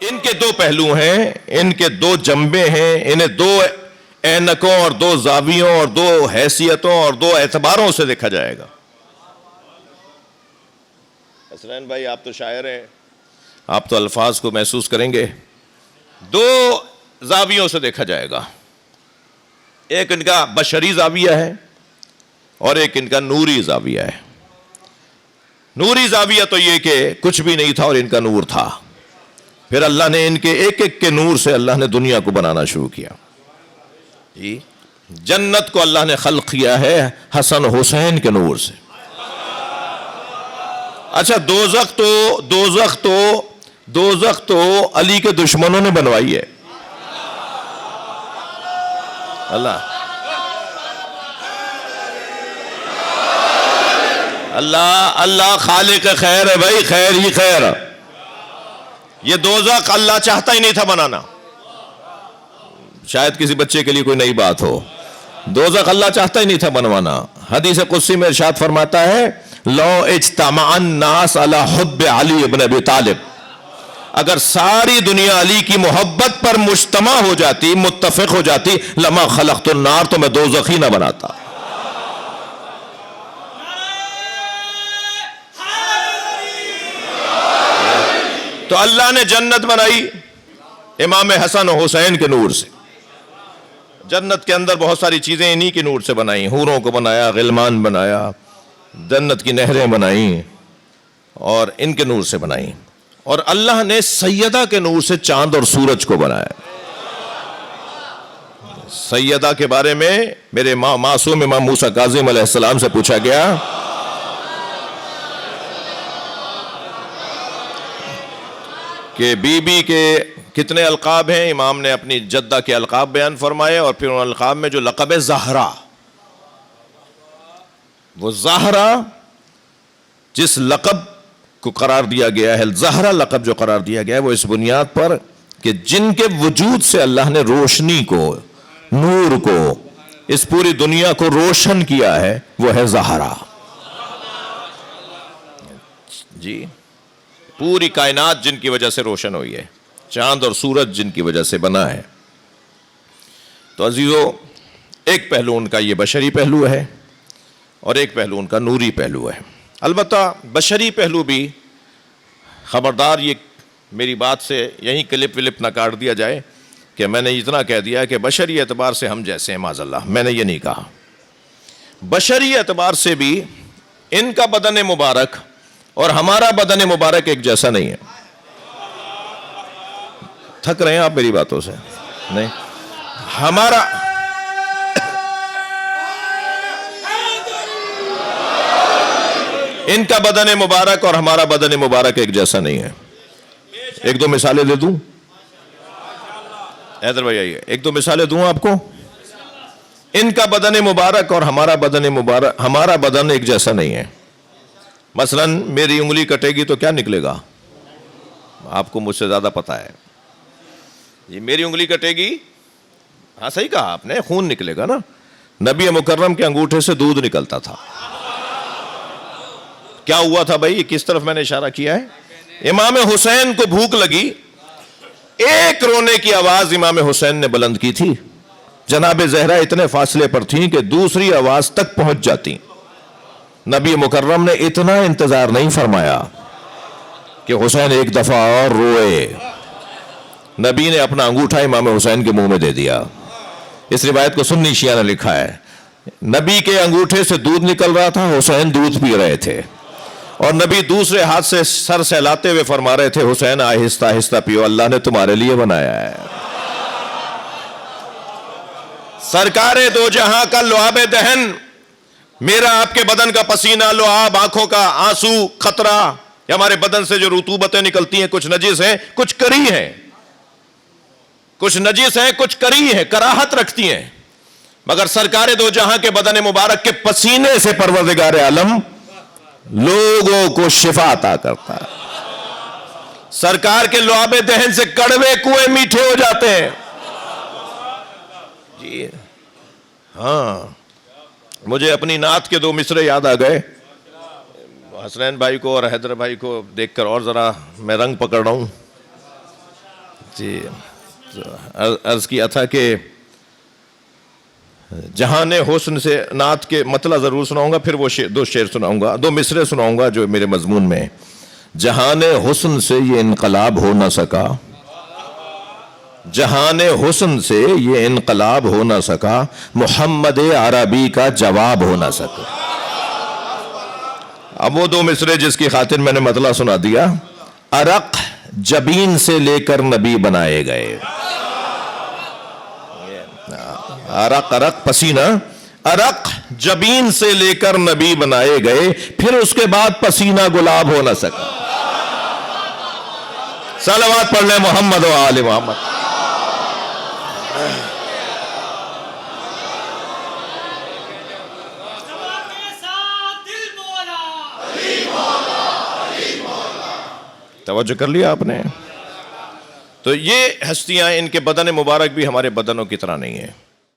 ان کے دو پہلو ہیں، ان کے دو جنبے ہیں، انہیں دو اینکوں اور دو زاویوں اور دو حیثیتوں اور دو اعتباروں سے دیکھا جائے گا۔ حسنین بھائی آپ تو شاعر ہیں، آپ تو الفاظ کو محسوس کریں گے۔ دو زاویوں سے دیکھا جائے گا، ایک ان کا بشری زاویہ ہے اور ایک ان کا نوری زاویہ ہے۔ نوری زاویہ تو یہ کہ کچھ بھی نہیں تھا اور ان کا نور تھا، پھر اللہ نے ان کے ایک ایک کے نور سے اللہ نے دنیا کو بنانا شروع کیا۔ جی جنت کو اللہ نے خلق کیا ہے حسن حسین کے نور سے۔ اچھا دوزخ تو علی کے دشمنوں نے بنوائی ہے۔ اللہ خالق خیر ہے بھائی، خیر ہی خیر۔ یہ دوزخ اللہ چاہتا ہی نہیں تھا بنانا، شاید کسی بچے کے لیے کوئی نئی بات ہو۔ دوزخ اللہ چاہتا ہی نہیں تھا بنوانا۔ حدیث قدسی میں ارشاد فرماتا ہے لو اجتمع الناس علی حب علی ابن ابی طالب، اگر ساری دنیا علی کی محبت پر مجتمع ہو جاتی، متفق ہو جاتی، لما خلقت النار، تو میں دوزخ ہی نہ بناتا۔ تو اللہ نے جنت بنائی امام حسن و حسین کے نور سے۔ جنت کے اندر بہت ساری چیزیں انہی کے نور سے بنائیں، حوروں کو بنایا، غلمان بنایا، جنت کی نہریں بنائیں اور ان کے نور سے بنائیں۔ اور اللہ نے سیدہ کے نور سے چاند اور سورج کو بنایا۔ سیدہ کے بارے میں میرے معصوم امام موسیٰ کاظم علیہ السلام سے پوچھا گیا کہ بی بی کے کتنے القاب ہیں؟ امام نے اپنی جدہ کے القاب بیان فرمائے، اور پھر ان القاب میں جو لقب زہرا، وہ زہرا جس لقب کو قرار دیا گیا ہے، زہرا لقب جو قرار دیا گیا ہے، وہ اس بنیاد پر کہ جن کے وجود سے اللہ نے روشنی کو، نور کو، اس پوری دنیا کو روشن کیا ہے، وہ ہے زہرا۔ جی پوری کائنات جن کی وجہ سے روشن ہوئی ہے، چاند اور سورج جن کی وجہ سے بنا ہے۔ تو عزیزو، ایک پہلو ان کا یہ بشری پہلو ہے اور ایک پہلو ان کا نوری پہلو ہے۔ البتہ بشری پہلو بھی، خبردار یہ میری بات سے یہیں کلپ ولپ نہ کاٹ دیا جائے کہ میں نے اتنا کہہ دیا کہ بشری اعتبار سے ہم جیسے ہیں، معاذ اللہ، میں نے یہ نہیں کہا۔ بشری اعتبار سے بھی ان کا بدن مبارک اور ہمارا بدن مبارک ایک جیسا نہیں ہے۔ تھک رہے ہیں آپ میری باتوں سے؟ نہیں، ہمارا ان کا بدن مبارک اور ہمارا بدن مبارک ایک جیسا نہیں ہے۔ ایک دو مثالیں دے دوں؟ حیدر بھائی آئیے، ایک دو مثالیں دوں آپ کو۔ ان کا بدن مبارک اور ہمارا بدن ایک جیسا نہیں ہے۔ مثلا میری انگلی کٹے گی تو کیا نکلے گا؟ آپ کو مجھ سے زیادہ پتا ہے۔ یہ میری انگلی کٹے گی، ہاں صحیح کہا آپ نے، خون نکلے گا نا۔ نبی مکرم کے انگوٹھے سے دودھ نکلتا تھا۔ کیا ہوا تھا بھائی؟ کس طرف میں نے اشارہ کیا ہے؟ امام حسین کو بھوک لگی، ایک رونے کی آواز امام حسین نے بلند کی تھی، جناب زہرا اتنے فاصلے پر تھیں کہ دوسری آواز تک پہنچ جاتی۔ نبی مکرم نے اتنا انتظار نہیں فرمایا کہ حسین ایک دفعہ اور روئے، نبی نے اپنا انگوٹھا امام حسین کے منہ میں دے دیا۔ اس روایت کو سنی شیعہ نے لکھا ہے۔ نبی کے انگوٹھے سے دودھ نکل رہا تھا، حسین دودھ پی رہے تھے، اور نبی دوسرے ہاتھ سے سر سہلاتے ہوئے فرما رہے تھے حسین آہستہ آہستہ پیو، اللہ نے تمہارے لیے بنایا ہے۔ سرکار دو جہاں کا لعاب دہن، میرا آپ کے بدن کا پسینہ، لعاب، آنکھوں کا آنسو، خطرہ، ہمارے بدن سے جو رطوبتیں نکلتی ہیں، کچھ نجس ہیں کچھ کری ہیں، کچھ نجس ہیں کچھ کری ہیں، کراہت رکھتی ہیں، مگر سرکار دو جہاں کے بدن مبارک کے پسینے سے پروردگار عالم لوگوں کو شفا عطا کرتا ہے۔ سرکار کے لعاب دہن سے کڑوے کنویں میٹھے ہو جاتے ہیں۔ جی ہاں، مجھے اپنی نعت کے دو مصرے یاد آ گئے۔ حسنین بھائی کو اور حیدر بھائی کو دیکھ کر اور ذرا میں رنگ پکڑ رہا ہوں۔ جی عرض کیا تھا کہ جہان حسن سے نعت کے مطلع ضرور سناؤں گا، پھر وہ دو شعر سناؤں گا، دو مصرے سناؤں گا جو میرے مضمون میں. جہان حسن سے یہ انقلاب ہو نہ سکا، جہان حسن سے یہ انقلاب ہو نہ سکا، محمد عربی کا جواب ہو نہ سکا. اب وہ دو مصرے جس کی خاطر میں نے مطلع سنا دیا. عرق جبین سے لے کر نبی بنائے گئے. عرق عرق پسینہ، عرق جبین سے لے کر نبی بنائے گئے، پھر اس کے بعد پسینہ گلاب ہو نہ سکا. صلوات پڑھ لیں محمد و آل محمد. توجہ کر لیا آپ نے؟ تو یہ ہستیاں، ان کے بدن مبارک بھی ہمارے بدنوں کی طرح نہیں ہیں.